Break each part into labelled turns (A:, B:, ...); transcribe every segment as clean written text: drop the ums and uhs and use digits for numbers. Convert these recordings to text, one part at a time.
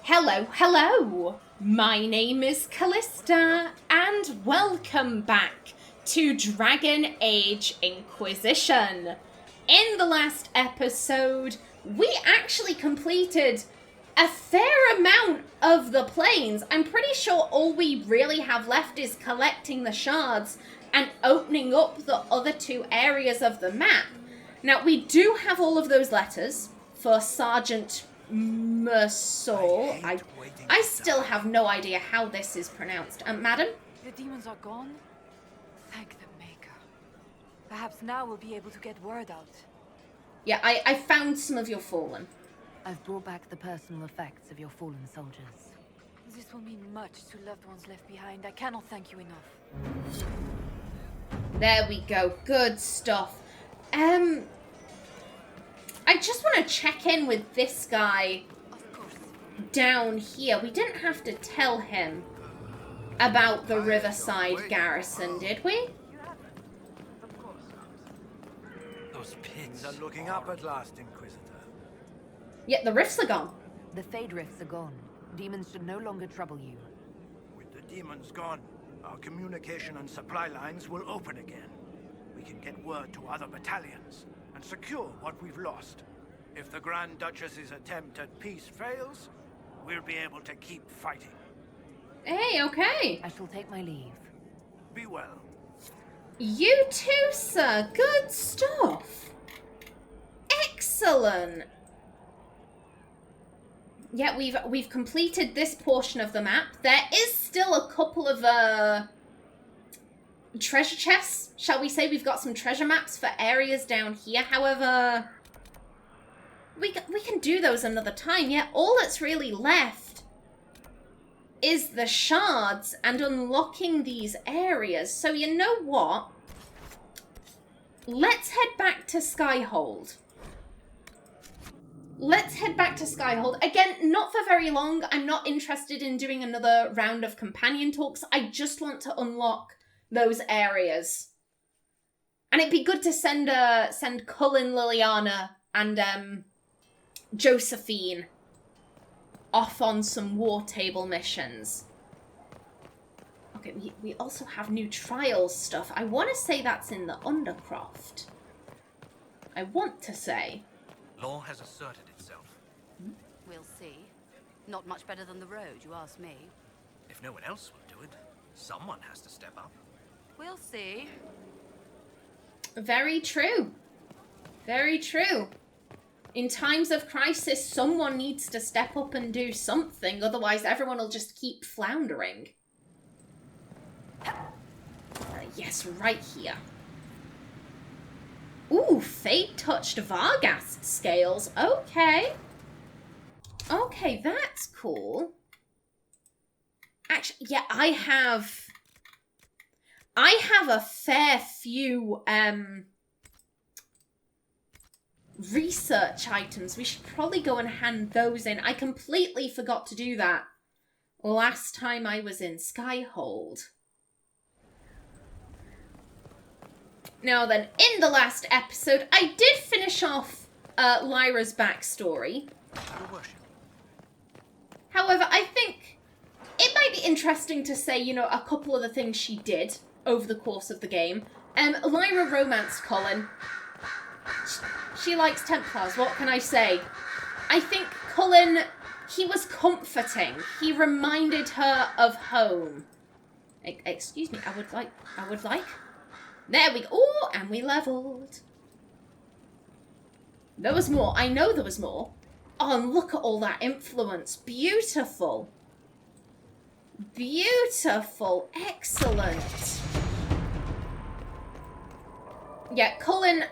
A: Hello! My name is Callista, and welcome back to Dragon Age Inquisition. In the last episode, we actually completed a fair amount of the plains. I'm pretty sure all we really have left is collecting the shards and opening up the other two areas of the map. Now, we do have all of those letters for Sergeant Mersaul. I still have no idea how this is pronounced. Madam?
B: The demons are gone? Thank the Maker. Perhaps now we'll be able to get word out.
A: Yeah, I found some of your fallen.
C: I've brought back the personal effects of your fallen soldiers.
B: This will mean much to loved ones left behind. I cannot thank you enough.
A: There we go. Good stuff. I just want to check in with this guy down here. We didn't have to tell him about the Riverside garrison, did we?
D: Those pits are looking up at last, Inquisitor.
A: Yeah, the rifts are gone.
C: The Fade Rifts are gone. Demons should no longer trouble you.
D: With the demons gone, our communication and supply lines will open again. We can get word to other battalions and secure what we've lost. If the Grand Duchess's attempt at peace fails, we'll be able to keep fighting.
A: Hey, okay.
C: I shall take my leave.
D: Be well.
A: You too, sir. Good stuff. Excellent. Yeah, we've completed this portion of the map. There is still a couple of treasure chests, shall we say. We've got some treasure maps for areas down here. However, we can do those another time. Yeah, all that's really left is the shards and unlocking these areas. So you know what? Let's head back to Skyhold. Let's head back to Skyhold. Again, not for very long. I'm not interested in doing another round of companion talks. I just want to unlock those areas. And it'd be good to send Cullen, Liliana, and Josephine off on some war table missions. Okay, we also have new trials stuff. I want to say that's in the Undercroft. I want to say.
E: Law has asserted itself.
F: We'll see. Not much better than the road, you ask me.
E: If no one else will do it, someone has to step up.
F: We'll see.
A: Very true. Very true. In times of crisis, someone needs to step up and do something, otherwise everyone will just keep floundering. Yes, right here. Ooh, fate-touched Varghast scales. Okay. Okay, that's cool. Actually, yeah, I have a fair few, research items. We should probably go and hand those in. I completely forgot to do that last time I was in Skyhold. Now then, in the last episode, I did finish off Lyra's backstory.
E: Your worship.
A: However, I think it might be interesting to say, you know, a couple of the things she did over the course of the game. Lyra romanced Cullen. She likes Templars, what can I say? I think Cullen, he was comforting. He reminded her of home. Excuse me, I would like. There we go. Oh, and we leveled. There was more. I know there was more. Oh, and look at all that influence. Beautiful. Beautiful. Excellent. Yeah, Cullen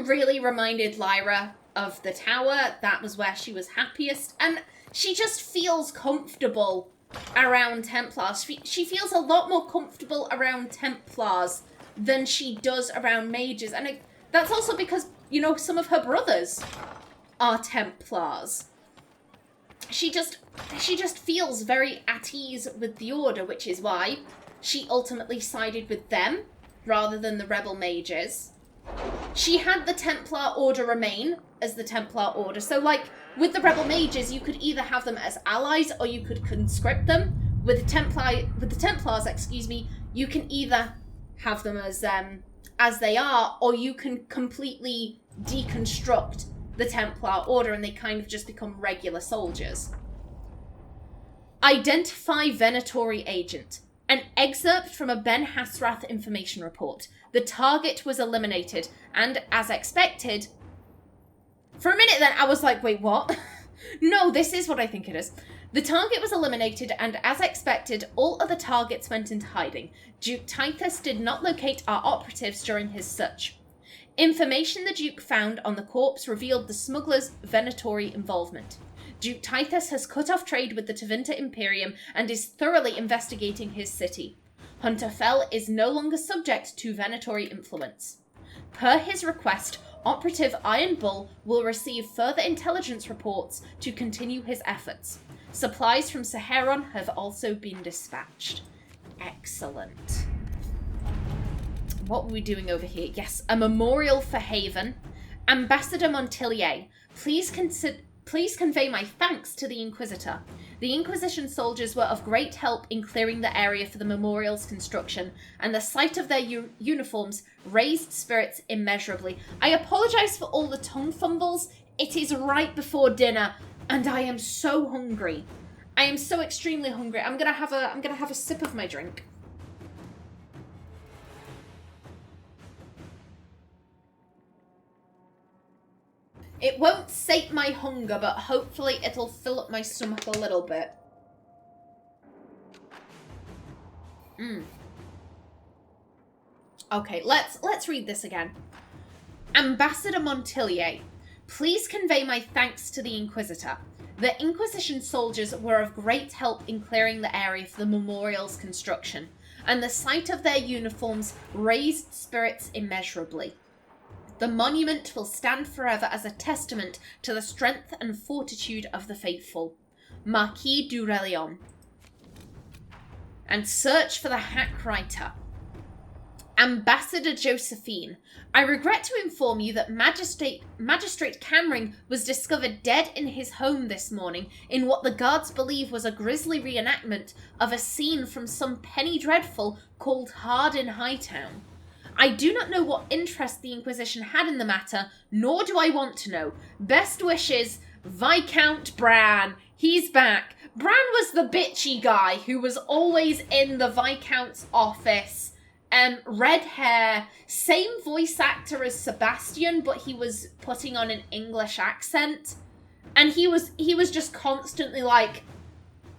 A: really reminded Lyra of the tower. That was where she was happiest. And she just feels comfortable around Templars. She feels a lot more comfortable around Templars than she does around mages. And that's also because, you know, some of her brothers are Templars. She just feels very at ease with the Order, which is why she ultimately sided with them rather than the rebel mages. She had the Templar Order remain as the Templar Order. So, like, With the rebel mages, you could either have them as allies or you could conscript them. With the Templars, excuse me, you can either have them as they are, or you can completely deconstruct the Templar order and they kind of just become regular soldiers. Identify Venatori agent. An excerpt from a Ben Hasrath information report. The target was eliminated, and as expected... For a minute then, I was like, wait, what? No, this is what I think it is. The target was eliminated, and as expected, all other targets went into hiding. Duke Titus did not locate our operatives during his search. Information the Duke found on the corpse revealed the smugglers' Venatori involvement. Duke Titus has cut off trade with the Tevinter Imperium and is thoroughly investigating his city. Hunter Fell is no longer subject to Venatori influence. Per his request, Operative Iron Bull will receive further intelligence reports to continue his efforts. Supplies from Saharon have also been dispatched. Excellent. What were we doing over here? Yes, a memorial for Haven. Ambassador Montillier, please convey my thanks to the Inquisitor. The Inquisition soldiers were of great help in clearing the area for the memorial's construction, and the sight of their uniforms raised spirits immeasurably. I apologise for all the tongue fumbles. It is right before dinner, and I am so hungry. I am so extremely hungry. I'm gonna have a sip of my drink. It won't sate my hunger, but hopefully it'll fill up my stomach a little bit. Okay, let's read this again. Ambassador Montillier, please convey my thanks to the Inquisitor. The Inquisition soldiers were of great help in clearing the area for the memorial's construction, and the sight of their uniforms raised spirits immeasurably. The monument will stand forever as a testament to the strength and fortitude of the faithful. Marquis du Relion. And search for the hack writer. Ambassador Josephine, I regret to inform you that Magistrate Cammering was discovered dead in his home this morning in what the guards believe was a grisly reenactment of a scene from some penny dreadful called Hard in Hightown. I do not know what interest the Inquisition had in the matter, nor do I want to know. Best wishes, Viscount Bran. He's back. Bran was the bitchy guy who was always in the Viscount's office. Red hair, same voice actor as Sebastian, but he was putting on an English accent. And he was just constantly like,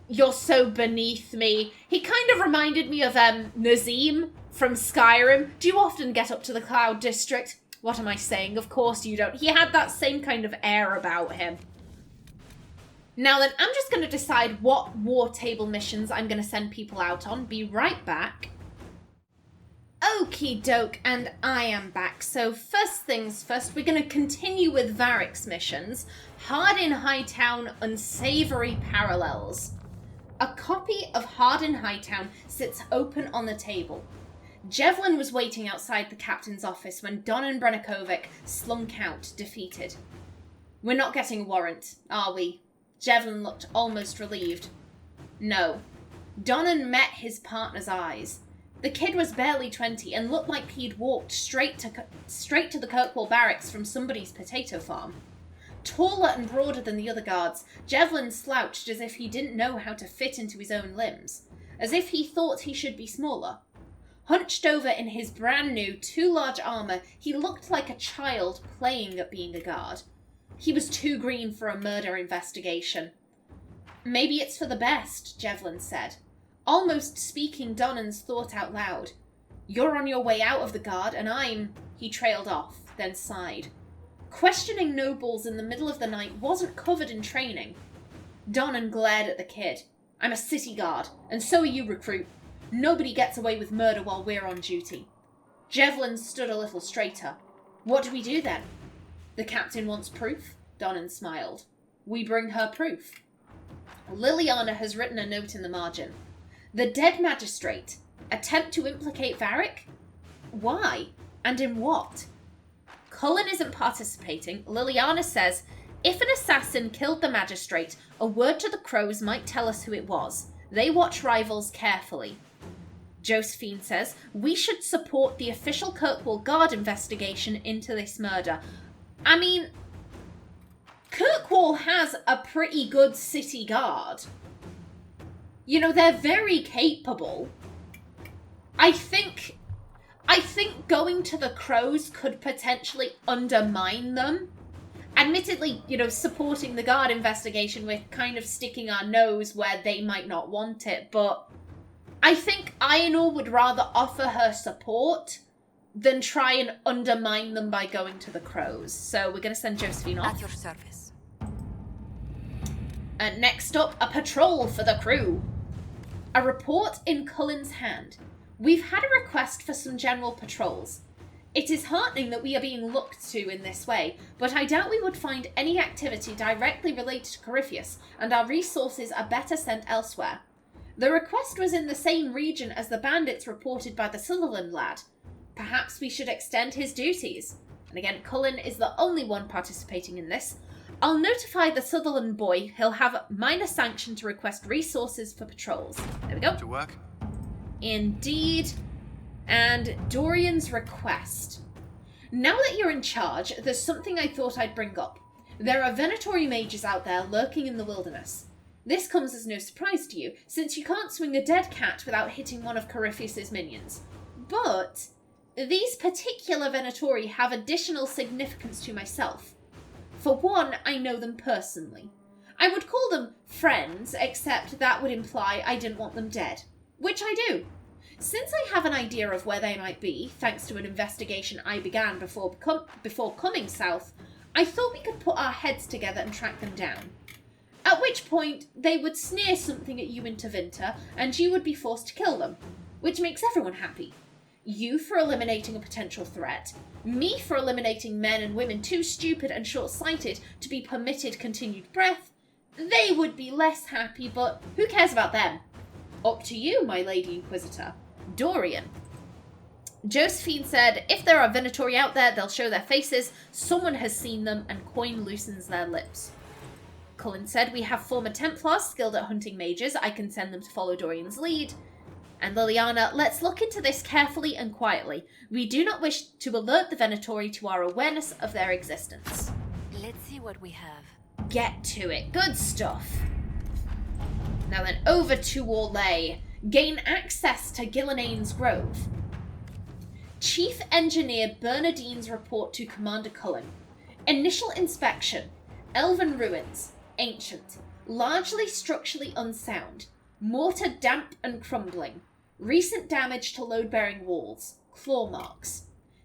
A: you're so beneath me. He kind of reminded me of Nazim from Skyrim. Do you often get up to the Cloud District? What am I saying? Of course you don't. He had that same kind of air about him. Now then, I'm just going to decide what war table missions I'm going to send people out on. Be right back. Okie doke, and I am back. So first things first, we're going to continue with Varric's missions. Hard in Hightown, Unsavory Parallels. A copy of Hard in Hightown sits open on the table. Jevlin was waiting outside the captain's office when Donan Brenikovic slunk out, defeated. We're not getting a warrant, are we? Jevlin looked almost relieved. No. Donan met his partner's eyes. The kid was barely 20 and looked like he'd walked straight to the Kirkwall barracks from somebody's potato farm. Taller and broader than the other guards, Jevlin slouched as if he didn't know how to fit into his own limbs, as if he thought he should be smaller. Hunched over in his brand new, too large armour, he looked like a child playing at being a guard. He was too green for a murder investigation. Maybe it's for the best, Jevlin said, almost speaking Donan's thought out loud. You're on your way out of the guard, and I'm... He trailed off, then sighed. Questioning nobles in the middle of the night wasn't covered in training. Donan glared at the kid. I'm a city guard, and so are you, recruit. Nobody gets away with murder while we're on duty. Jevlin stood a little straighter. What do we do then? The captain wants proof, Donan smiled. We bring her proof. Liliana has written a note in the margin. The dead magistrate. Attempt to implicate Varric? Why? And in what? Cullen isn't participating. Liliana says If an assassin killed the magistrate, a word to the crows might tell us who it was. They watch rivals carefully. Josephine says, we should support the official Kirkwall Guard investigation into this murder. I mean, Kirkwall has a pretty good city guard. You know, they're very capable. I think going to the crows could potentially undermine them. Admittedly, you know, supporting the guard investigation, we're kind of sticking our nose where they might not want it, but I think Aenor would rather offer her support than try and undermine them by going to the crows. So we're going to send Josephine off.
B: At your service.
A: And next up, a patrol for the crew. A report in Cullen's hand. We've had a request for some general patrols. It is heartening that we are being looked to in this way, but I doubt we would find any activity directly related to Corypheus, and our resources are better sent elsewhere. The request was in the same region as the bandits reported by the Sutherland lad. Perhaps we should extend his duties. And again, Cullen is the only one participating in this. I'll notify the Sutherland boy. He'll have minor sanction to request resources for patrols. There we go.
E: To work?
A: Indeed. And Dorian's request. Now that you're in charge, there's something I thought I'd bring up. There are Venatori mages out there lurking in the wilderness. This comes as no surprise to you, since you can't swing a dead cat without hitting one of Corypheus's minions. But these particular Venatori have additional significance to myself. For one, I know them personally. I would call them friends, except that would imply I didn't want them dead. Which I do. Since I have an idea of where they might be, thanks to an investigation I began before coming south, I thought we could put our heads together and track them down. At which point, they would sneer something at you in Tevinter, and you would be forced to kill them, which makes everyone happy. You for eliminating a potential threat, me for eliminating men and women too stupid and short-sighted to be permitted continued breath. They would be less happy, but who cares about them? Up to you, my Lady Inquisitor. Dorian. Josephine said, if there are Venatori out there, they'll show their faces. Someone has seen them, and Coin loosens their lips. Cullen said, we have former Templars skilled at hunting mages. I can send them to follow Dorian's lead. And Liliana, let's look into this carefully and quietly. We do not wish to alert the Venatori to our awareness of their existence.
C: Let's see what we have.
A: Get to it. Good stuff. Now then, over to Orlais. Gain access to Gillanane's Grove. Chief Engineer Bernadine's report to Commander Cullen. Initial inspection. Elven ruins. Ancient. Largely structurally unsound. Mortar damp and crumbling. Recent damage to load-bearing walls. Claw marks.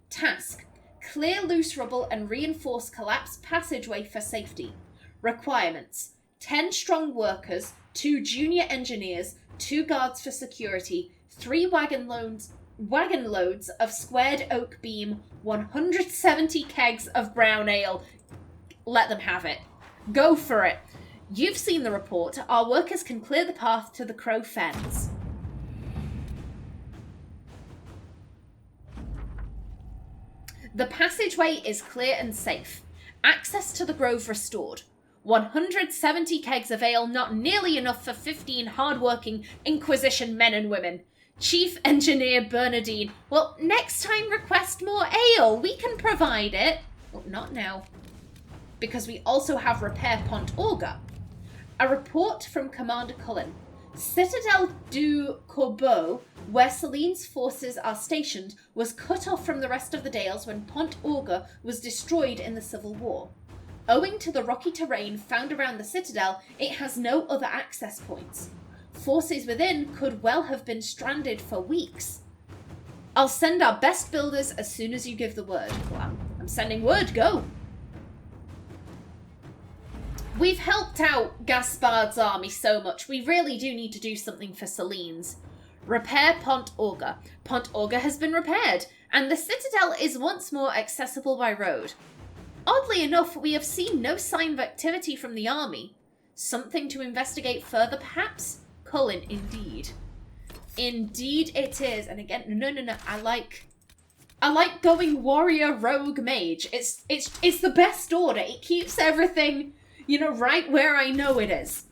A: Task. Clear loose rubble and reinforce collapsed passageway for safety. Requirements. 10 strong workers, 2 junior engineers, 2 guards for security, 3 wagon loads of squared oak beam, 170 kegs of brown ale. Let them have it. Go for it. You've seen the report. Our workers can clear the path to the Crow Fens. The passageway is clear and safe. Access to the grove restored. 170 kegs of ale, not nearly enough for 15 hard-working Inquisition men and women. Chief Engineer Bernadine, well, next time request more ale. We can provide it. Well, not now. Because we also have Repair Pont Auger. A report from Commander Cullen. Citadel du Corbeau, where Celine's forces are stationed, was cut off from the rest of the Dales when Pont Auger was destroyed in the Civil War. Owing to the rocky terrain found around the Citadel, it has no other access points. Forces within could well have been stranded for weeks. I'll send our best builders as soon as you give the word. Well, I'm sending word, go! We've helped out Gaspard's army so much, we really do need to do something for Celine's. Repair Pont Auger. Pont Auger has been repaired, and the Citadel is once more accessible by road. Oddly enough, we have seen no sign of activity from the army. Something to investigate further, perhaps? Cullen, indeed. Indeed it is. And again, no. I I like going warrior, rogue, mage. It's the best order. It keeps everything, you know, right where I know it is.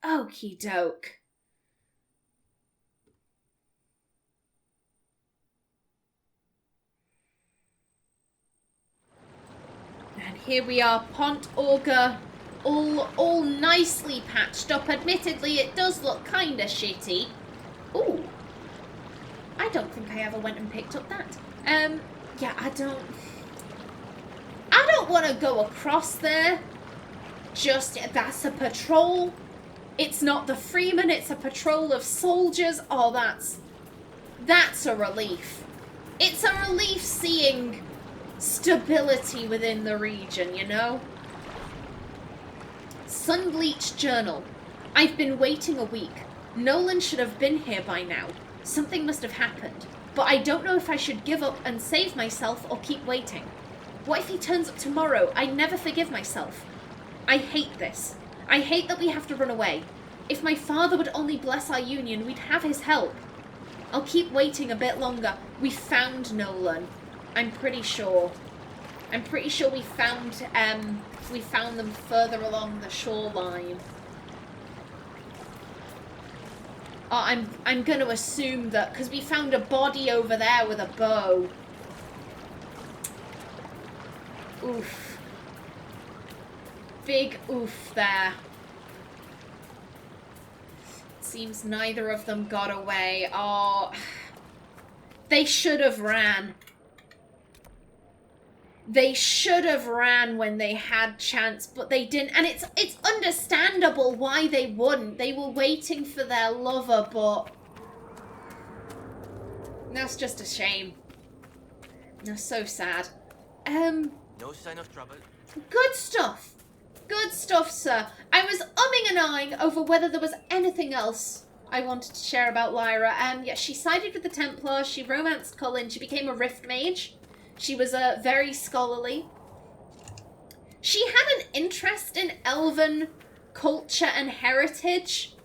A: Okie doke. And here we are, Pont Auger, all nicely patched up. Admittedly, it does look kinda shitty. Ooh. I don't think I ever went and picked up that. Yeah, I don't want to go across there. Just, that's a patrol. It's not the Freeman, it's a patrol of soldiers. Oh, that's a relief. It's a relief seeing stability within the region, you know? Sunbleach Journal. I've been waiting a week. Nolan should have been here by now. Something must have happened. But I don't know if I should give up and save myself or keep waiting. What if he turns up tomorrow? I never forgive myself. I hate this. I hate that we have to run away. If my father would only bless our union, we'd have his help. I'll keep waiting a bit longer. We found Nolan. I'm pretty sure. I'm pretty sure we found them further along the shoreline. Oh, I'm gonna assume that because we found a body over there with a bow. Oof. Big oof there. Seems neither of them got away. Oh, they should have ran. They should have ran when they had chance, but they didn't. And it's understandable why they wouldn't. They were waiting for their lover, but that's just a shame. That's so sad.
E: No sign of trouble.
A: Good stuff. Good stuff, sir. I was umming and ahhing over whether there was anything else I wanted to share about Lyra. Yeah, she sided with the Templars, she romanced Cullen, she became a Rift Mage. She was very scholarly. She had an interest in Elven culture and heritage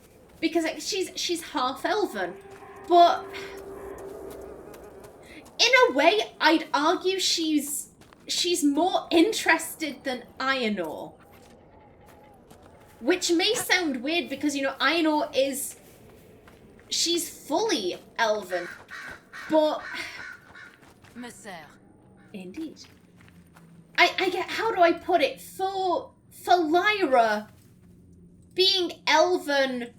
A: because she's half Elven. But in a way, I'd argue she's more interested than Aenor. Which may sound weird because, you know, Aenor she's fully Elven. But
C: Monsieur.
A: Indeed. I get, how do I put it? For Lyra, being Elven,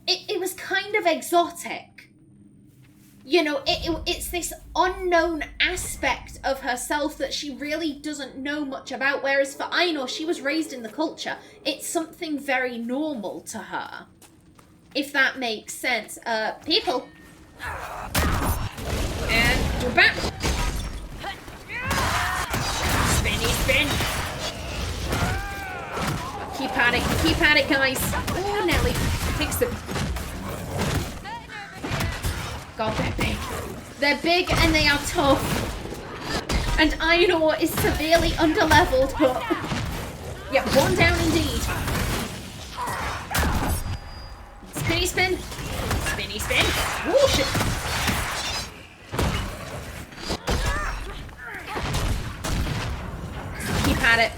A: it was kind of exotic. You know, it's this unknown aspect of herself that she really doesn't know much about, whereas for Aenor, she was raised in the culture. It's something very normal to her. If that makes sense. People. And we're back. Spinny spin. Keep at it, guys. Oh, Nelly. Fix them. God, they're big. They're big and they are tough. And Aenor is severely underleveled, but... Yep, one down indeed. Spinny spin. Spinny spin. Oh, shit. Keep at it.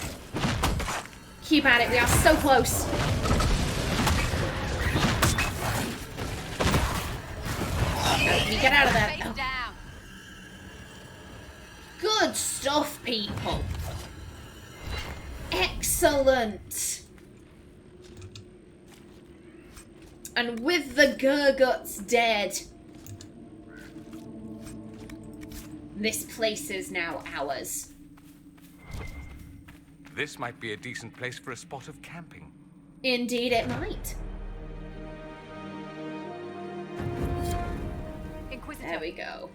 A: Keep at it. We are so close. Let me get out of there. Oh. Good stuff, people. Excellent. And with the Gurguts dead, this place is now ours.
G: This might be a decent place for a spot of camping.
A: Indeed it might. There we go.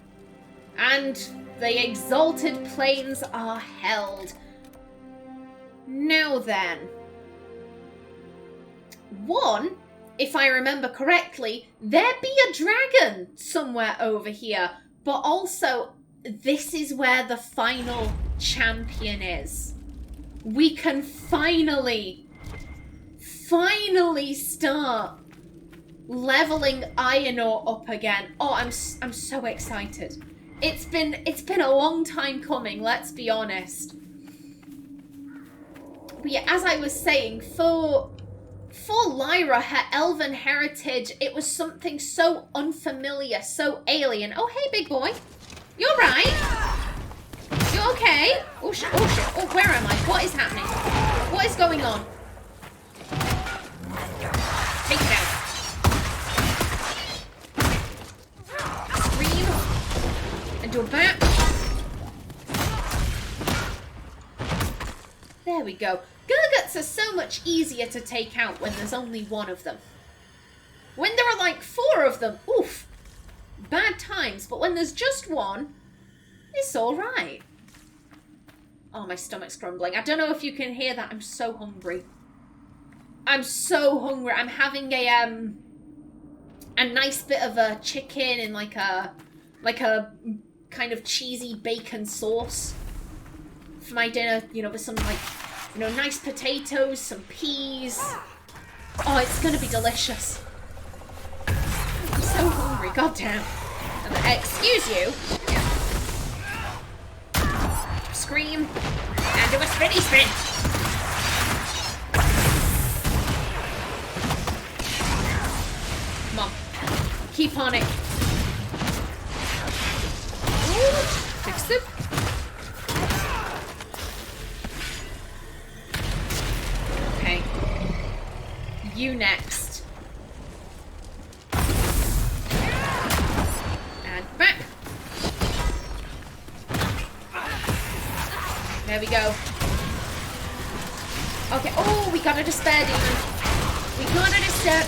A: And the Exalted Plains are held. Now then. One, if I remember correctly, there be a dragon somewhere over here. But also, this is where the final champion is. We can finally finally start leveling Aenor up again. Oh, I'm so excited. It's been a long time coming, let's be honest. But yeah, as I was saying, for Lyra, her elven heritage, it was something so unfamiliar, so alien. Oh, hey, big boy. You're right. You okay? Oh, shit. Oh, shit. Oh, where am I? What is happening? What is going on? Take it out. Scream. And do a back. There we go. Gurguts are so much easier to take out when there's only one of them. When there are like 4 of them, oof, bad times. But when there's just one, it's alright. Oh, my stomach's grumbling. I don't know if you can hear that. I'm so hungry. I'm so hungry. I'm having a nice bit of a chicken and like a kind of cheesy bacon sauce for my dinner, you know, with some like, you know, nice potatoes, some peas. Oh, it's gonna be delicious. I'm so hungry, goddamn. Excuse you. Scream and do a spinny spin. Come on, keep on it. Ooh, fix it. Okay, you next. And back. There we go. Okay, oh, we got a despair demon. We got a despair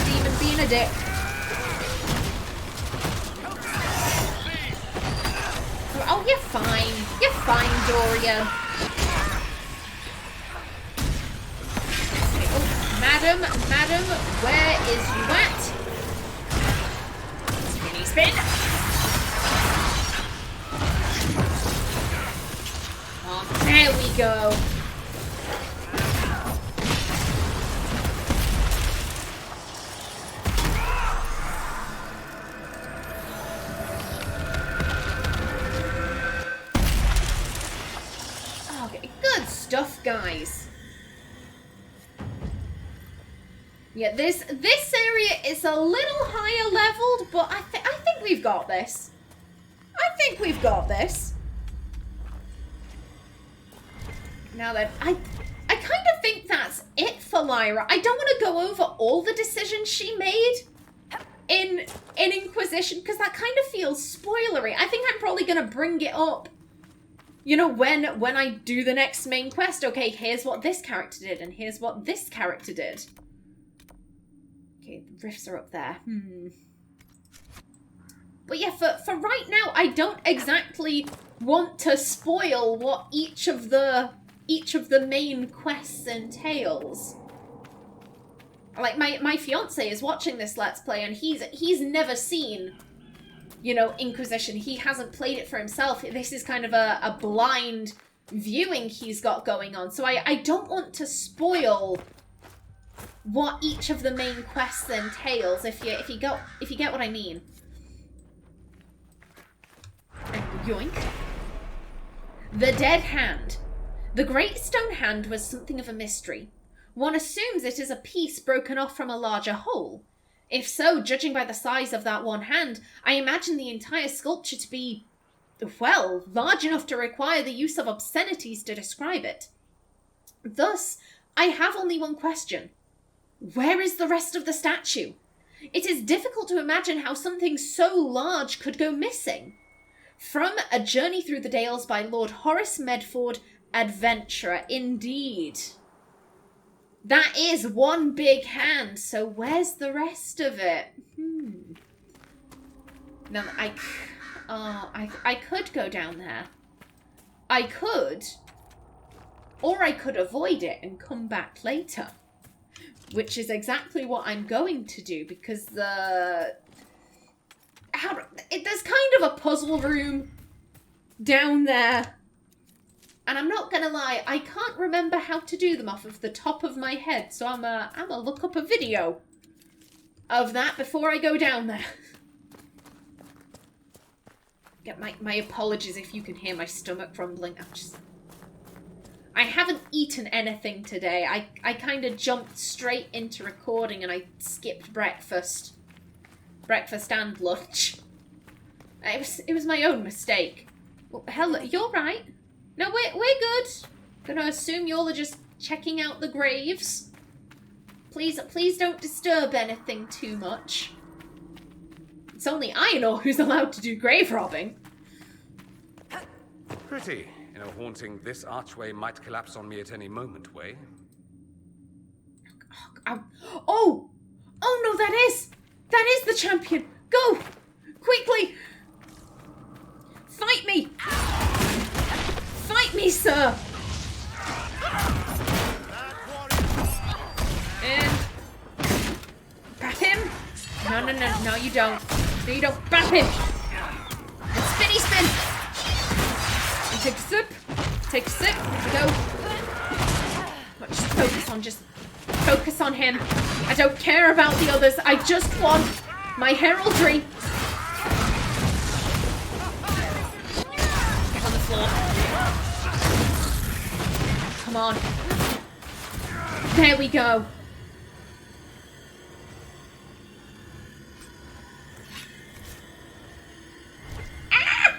A: demon being a dick. Oh, you're fine. You're fine, Dorian. Okay, oh, madam, where is you at? Spinny spin. Oh, there we go. Okay, good stuff, guys. Yeah, this area is a little higher leveled, but I think we've got this. I think we've got this. Now then, I kind of think that's it for Lyra. I don't want to go over all the decisions she made in Inquisition, because that kind of feels spoilery. I think I'm probably going to bring it up, you know, when I do the next main quest. Okay, here's what this character did, and here's what this character did. Okay, the rifts are up there. But yeah, for right now, I don't exactly want to spoil what each of the main quests entails. Like, my fiance is watching this Let's Play, and he's never seen, you know, Inquisition. He hasn't played it for himself. This is kind of a blind viewing he's got going on. So I don't want to spoil what each of the main quests entails, if you get what I mean. And yoink. The Dead Hand. The Great Stone Hand was something of a mystery. One assumes it is a piece broken off from a larger whole. If so, judging by the size of that one hand, I imagine the entire sculpture to be, well, large enough to require the use of obscenities to describe it. Thus, I have only one question. Where is the rest of the statue? It is difficult to imagine how something so large could go missing. From A Journey Through the Dales by Lord Horace Medford, Adventurer, indeed. That is one big hand, so where's the rest of it? Now, I could go down there. I could. Or I could avoid it and come back later. Which is exactly what I'm going to do, because there's kind of a puzzle room down there And I'm not gonna lie, I can't remember how to do them off of the top of my head, so I'm gonna look up a video of that before I go down there. Get my apologies if you can hear my stomach rumbling. I haven't eaten anything today. I kind of jumped straight into recording and I skipped breakfast. Breakfast and lunch. It was my own mistake. Well, hell, you're right. No, we're good. Gonna assume y'all are just checking out the graves. Please don't disturb anything too much. It's only Aenor who's allowed to do grave robbing.
G: Pretty. In a haunting, this archway might collapse on me at any moment, way.
A: Oh no, that is the champion. Go, quickly. Fight me. Fight me, sir. And bat him. No, you don't. No, you don't. Bat him. And spinny spin. And take a sip. Take a sip. Go. Just focus on him. I don't care about the others. I just want my heraldry. Get on the floor. Come on. There we go. Ah!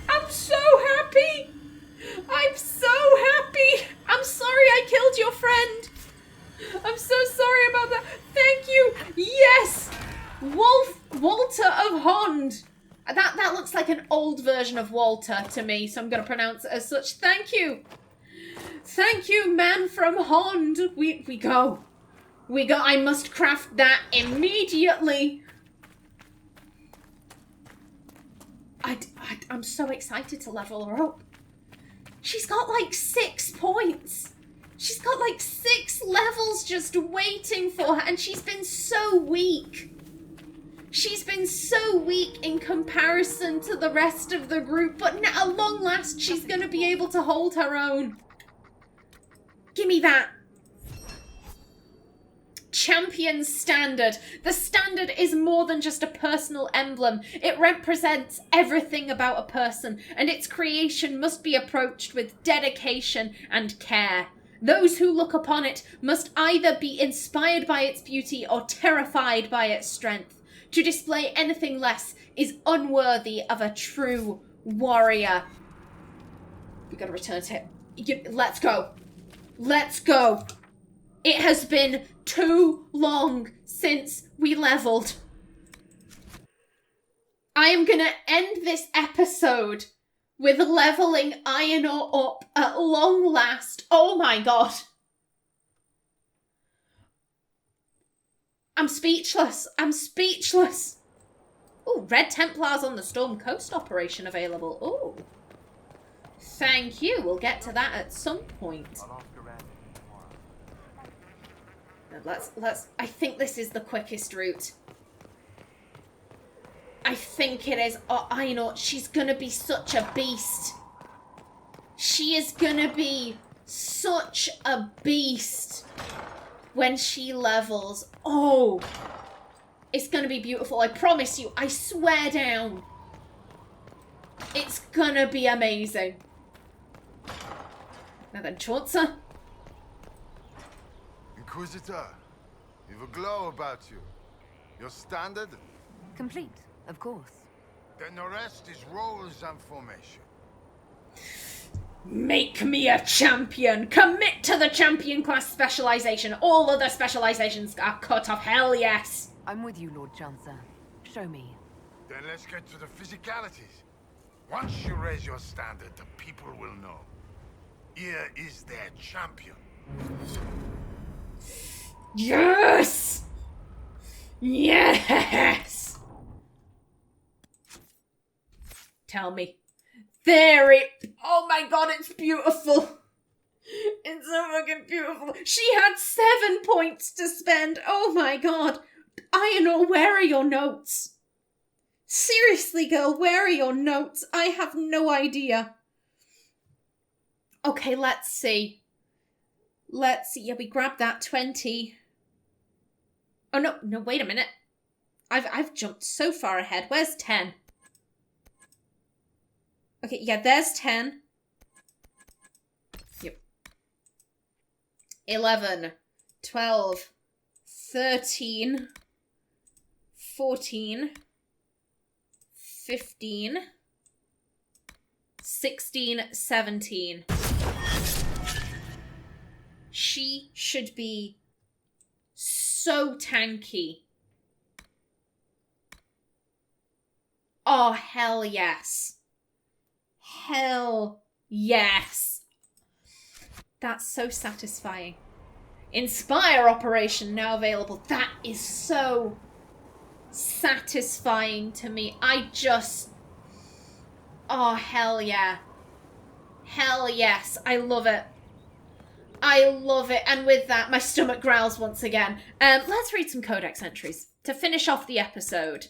A: I'm so happy. I'm so happy. I'm sorry I killed your friend. I'm so sorry about that. Thank you. Yes. Walter of Hond. That looks like an old version of Walter to me, so I'm going to pronounce it as such. Thank you. Thank you, man from Hond. We go. I must craft that immediately. I'm so excited to level her up. She's got like 6 points. She's got like 6 levels just waiting for her, and she's been so weak. She's been so weak in comparison to the rest of the group, but now, at long last, she's going to be able to hold her own. Give me that. Champion Standard. The standard is more than just a personal emblem. It represents everything about a person, and its creation must be approached with dedication and care. Those who look upon it must either be inspired by its beauty or terrified by its strength. To display anything less is unworthy of a true warrior. We gotta return to it. Let's go. Let's go. It has been too long since we leveled. I am gonna end this episode with leveling Aenor up at long last. Oh my god. I'm speechless. I'm speechless. Ooh, Red Templars on the Storm Coast operation available. Ooh. Thank you. We'll get to that at some point. Let's I think this is the quickest route. I think it is. Oh, Aenor, she's gonna be such a beast. She is gonna be such a beast when she levels. Oh, it's gonna be beautiful. I promise you. I swear down. It's gonna be amazing. Now then, Chaucer.
H: Inquisitor, you've a glow about you. Your standard?
C: Complete, of course.
H: Then the rest is roles and formation.
A: Make me a champion. Commit to the champion class specialization. All other specializations are cut off. Hell yes.
C: I'm with you, Lord Chancellor. Show me.
H: Then let's get to the physicalities. Once you raise your standard, the people will know. Here is their champion.
A: Yes! Yes! Tell me. There it... Oh my god, it's beautiful. It's so fucking beautiful. She had 7 points to spend. Oh my god. Aenor, where are your notes? Seriously, girl, where are your notes? I have no idea. Okay, let's see. Yeah, we grabbed that 20. Oh, no, wait a minute. I've jumped so far ahead. Where's 10? Okay, yeah, there's 10. Yep. 11, 12, 13, 14, 15, 16, 17. She should be so tanky. Oh, hell yes. Hell yes. That's so satisfying. Inspire operation now available. That is so satisfying to me. Oh, hell yeah. Hell yes. I love it. I love it. And with that, my stomach growls once again. Let's read some codex entries to finish off the episode.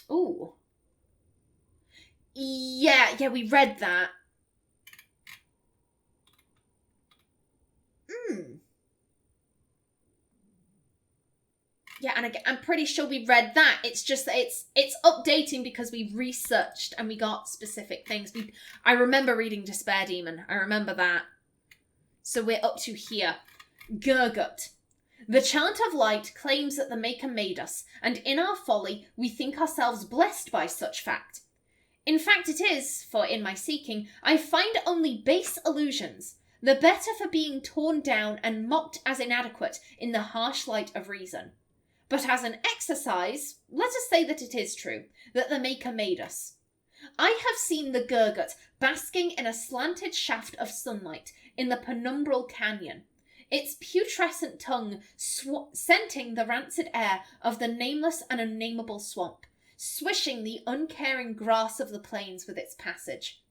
A: Ooh. Yeah, we read that. Yeah, and I'm pretty sure we read that. It's just that it's updating because we researched and we got specific things. I remember reading Despair Demon. I remember that. So we're up to here. Gurgut. The Chant of Light claims that the Maker made us, and in our folly we think ourselves blessed by such fact. In fact it is, for in my seeking I find only base illusions, the better for being torn down and mocked as inadequate in the harsh light of reason. But as an exercise, let us say that it is true, that the Maker made us. I have seen the Gurgut basking in a slanted shaft of sunlight in the penumbral canyon, its putrescent tongue scenting the rancid air of the nameless and unnameable swamp, swishing the uncaring grass of the plains with its passage.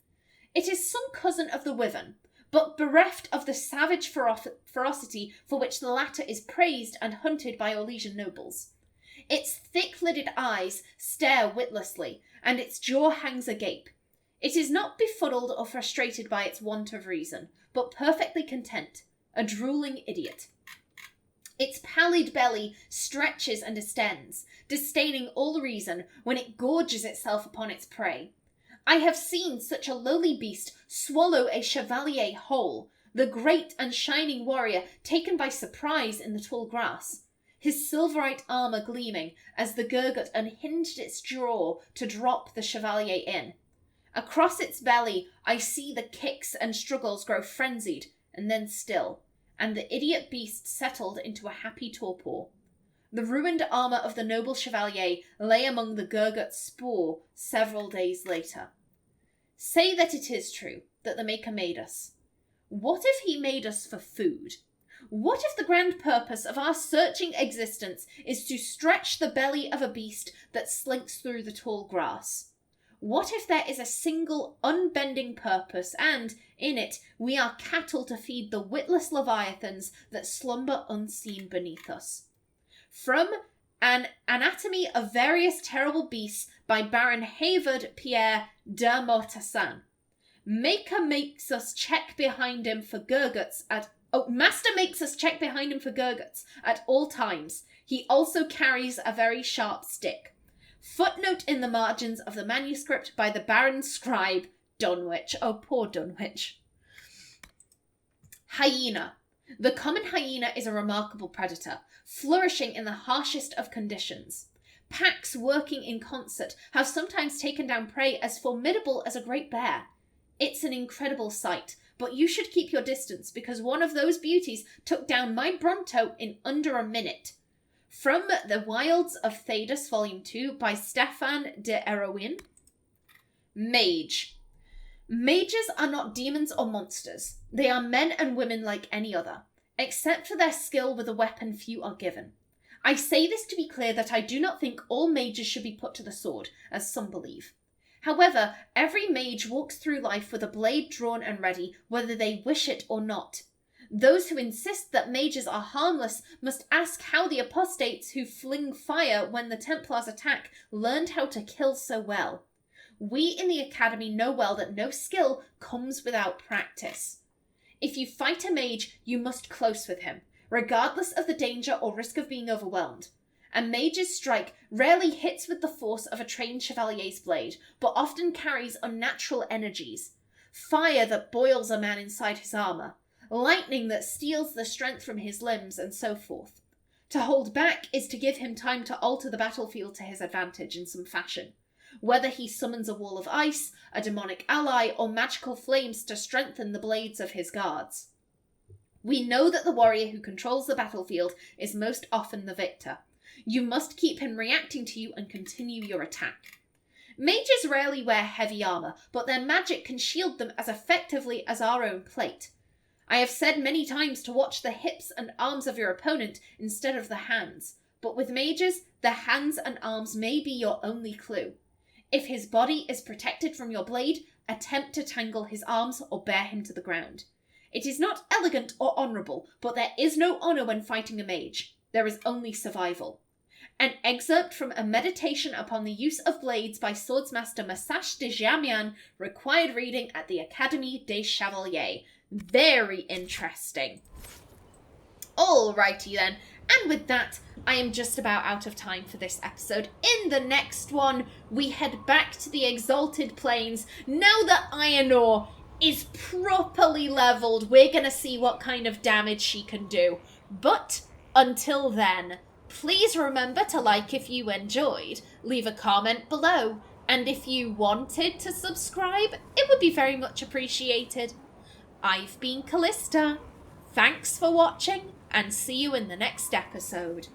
A: It is some cousin of the wyvern, but bereft of the savage ferocity for which the latter is praised and hunted by Orlesian nobles. Its thick-lidded eyes stare witlessly, and its jaw hangs agape. It is not befuddled or frustrated by its want of reason, but perfectly content, a drooling idiot. Its pallid belly stretches and distends, disdaining all reason when it gorges itself upon its prey. I have seen such a lowly beast swallow a chevalier whole, the great and shining warrior taken by surprise in the tall grass, his silverite armour gleaming as the Gurgut unhinged its jaw to drop the chevalier in. Across its belly I see the kicks and struggles grow frenzied, and then still, and the idiot beast settled into a happy torpor. The ruined armour of the noble chevalier lay among the Gurgut's spoor several days later. Say that it is true, that the Maker made us. What if he made us for food? What if the grand purpose of our searching existence is to stretch the belly of a beast that slinks through the tall grass? What if there is a single unbending purpose, and, in it, we are cattle to feed the witless leviathans that slumber unseen beneath us? From An Anatomy of Various Terrible Beasts by Baron Havard Pierre de Mortassin. Master makes us check behind him for Gurguts at all times. He also carries a very sharp stick. Footnote in the margins of the manuscript by the Baron's scribe, Dunwich. Oh, poor Dunwich. Hyena. The common hyena is a remarkable predator, flourishing in the harshest of conditions. Packs working in concert have sometimes taken down prey as formidable as a great bear. It's an incredible sight, but you should keep your distance because one of those beauties took down my Bronto in under a minute. From The Wilds of Thedas, Volume 2, by Stefan de Eroin. Mage. Mages are not demons or monsters. They are men and women like any other, except for their skill with a weapon few are given. I say this to be clear that I do not think all mages should be put to the sword, as some believe. However, every mage walks through life with a blade drawn and ready, whether they wish it or not. Those who insist that mages are harmless must ask how the apostates who fling fire when the Templars attack learned how to kill so well. We in the Academy know well that no skill comes without practice. If you fight a mage, you must close with him, regardless of the danger or risk of being overwhelmed. A mage's strike rarely hits with the force of a trained chevalier's blade, but often carries unnatural energies. Fire that boils a man inside his armour, lightning that steals the strength from his limbs, and so forth. To hold back is to give him time to alter the battlefield to his advantage in some fashion. Whether he summons a wall of ice, a demonic ally, or magical flames to strengthen the blades of his guards. We know that the warrior who controls the battlefield is most often the victor. You must keep him reacting to you and continue your attack. Mages rarely wear heavy armour, but their magic can shield them as effectively as our own plate. I have said many times to watch the hips and arms of your opponent instead of the hands, but with mages, the hands and arms may be your only clue. If his body is protected from your blade, attempt to tangle his arms or bear him to the ground. It is not elegant or honourable, but there is no honour when fighting a mage. There is only survival. An excerpt from a meditation upon the use of blades by swordsmaster Massage de Jamian, required reading at the Académie des Chevaliers. Very interesting. Alrighty then, and with that, I am just about out of time for this episode. In the next one, we head back to the Exalted Plains. Now that Aenor is properly leveled, we're going to see what kind of damage she can do. But until then, please remember to like if you enjoyed, leave a comment below, and if you wanted to subscribe, it would be very much appreciated. I've been Callista. Thanks for watching, and see you in the next episode.